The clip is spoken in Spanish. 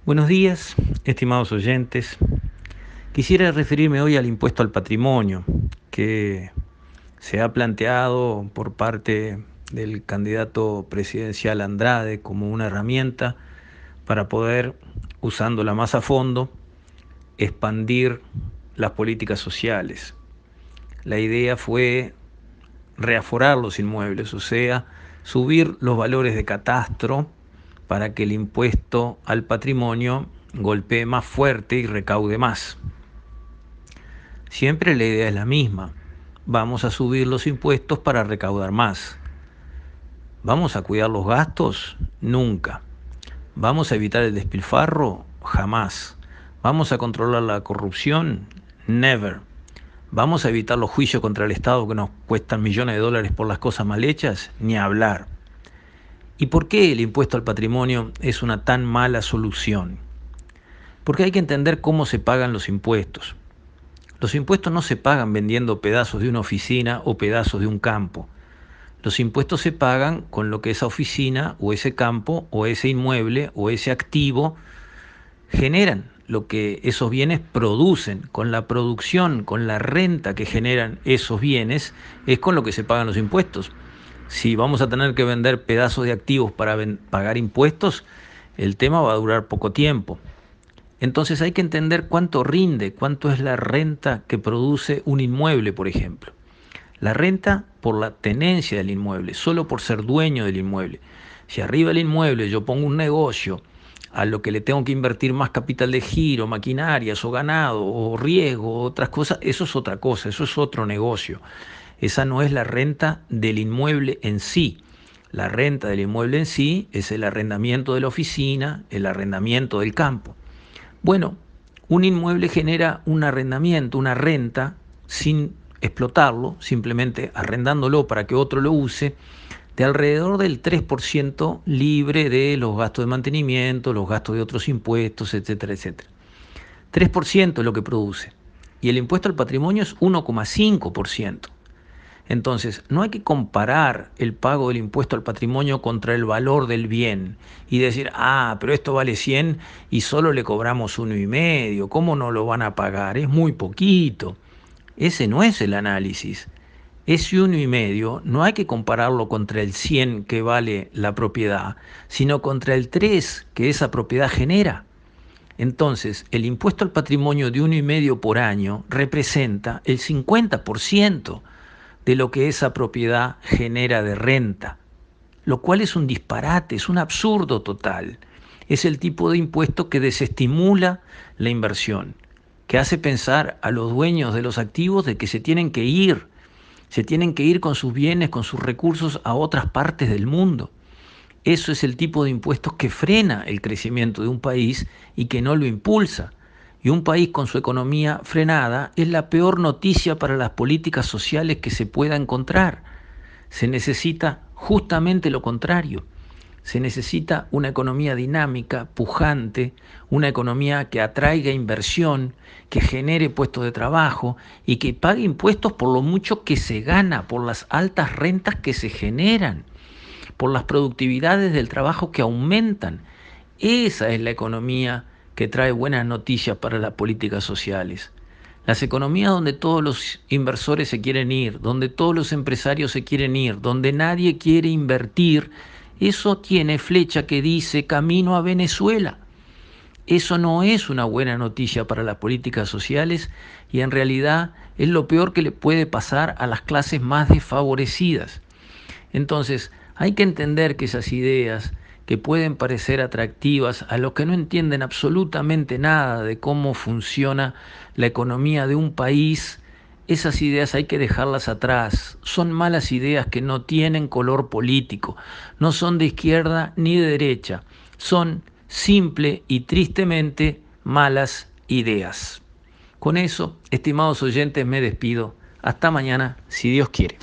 Buenos días, estimados oyentes. Quisiera referirme hoy al impuesto al patrimonio que se ha planteado por parte del candidato presidencial Andrade como una herramienta para poder, usándola más a fondo, expandir las políticas sociales. La idea fue reaforar los inmuebles, o sea, subir los valores de catastro para que el impuesto al patrimonio golpee más fuerte y recaude más. Siempre la idea es la misma. Vamos a subir los impuestos para recaudar más. ¿Vamos a cuidar los gastos? Nunca. ¿Vamos a evitar el despilfarro? Jamás. ¿Vamos a controlar la corrupción? Never. ¿Vamos a evitar los juicios contra el Estado que nos cuestan millones de dólares por las cosas mal hechas? Ni hablar. ¿Y por qué el impuesto al patrimonio es una tan mala solución? Porque hay que entender cómo se pagan los impuestos. Los impuestos no se pagan vendiendo pedazos de una oficina o pedazos de un campo. Los impuestos se pagan con lo que esa oficina o ese campo o ese inmueble o ese activo generan, lo que esos bienes producen. Con la producción, con la renta que generan esos bienes, es con lo que se pagan los impuestos. Si vamos a tener que vender pedazos de activos para pagar impuestos, el tema va a durar poco tiempo. Entonces hay que entender cuánto rinde, cuánto es la renta que produce un inmueble, por ejemplo. La renta por la tenencia del inmueble, solo por ser dueño del inmueble. Si arriba del inmueble yo pongo un negocio a lo que le tengo que invertir más capital de giro, maquinarias o ganado o riesgo o otras cosas, eso es otra cosa, eso es otro negocio. Esa no es la renta del inmueble en sí. La renta del inmueble en sí es el arrendamiento de la oficina, el arrendamiento del campo. Bueno, un inmueble genera un arrendamiento, una renta, sin explotarlo, simplemente arrendándolo para que otro lo use, de alrededor del 3% libre de los gastos de mantenimiento, los gastos de otros impuestos, etcétera, etcétera. 3% es lo que produce. Y el impuesto al patrimonio es 1,5%. Entonces, no hay que comparar el pago del impuesto al patrimonio contra el valor del bien y decir, pero esto vale 100 y solo le cobramos 1,5, ¿cómo no lo van a pagar? Es muy poquito. Ese no es el análisis. Ese 1,5 no hay que compararlo contra el 100 que vale la propiedad, sino contra el 3 que esa propiedad genera. Entonces, el impuesto al patrimonio de 1,5 por año representa el 50% de lo que esa propiedad genera de renta, lo cual es un disparate, es un absurdo total. Es el tipo de impuesto que desestimula la inversión, que hace pensar a los dueños de los activos de que se tienen que ir con sus bienes, con sus recursos a otras partes del mundo. Eso es el tipo de impuestos que frena el crecimiento de un país y que no lo impulsa. Y un país con su economía frenada es la peor noticia para las políticas sociales que se pueda encontrar. Se necesita justamente lo contrario. Se necesita una economía dinámica, pujante, una economía que atraiga inversión, que genere puestos de trabajo y que pague impuestos por lo mucho que se gana, por las altas rentas que se generan, por las productividades del trabajo que aumentan. Esa es la economía que trae buenas noticias para las políticas sociales. Las economías donde todos los inversores se quieren ir, donde todos los empresarios se quieren ir, donde nadie quiere invertir, eso tiene flecha que dice camino a Venezuela. Eso no es una buena noticia para las políticas sociales y en realidad es lo peor que le puede pasar a las clases más desfavorecidas. Entonces, hay que entender que esas ideas que pueden parecer atractivas a los que no entienden absolutamente nada de cómo funciona la economía de un país, esas ideas hay que dejarlas atrás. Son malas ideas que no tienen color político, no son de izquierda ni de derecha, son simple y tristemente malas ideas. Con eso, estimados oyentes, me despido. Hasta mañana, si Dios quiere.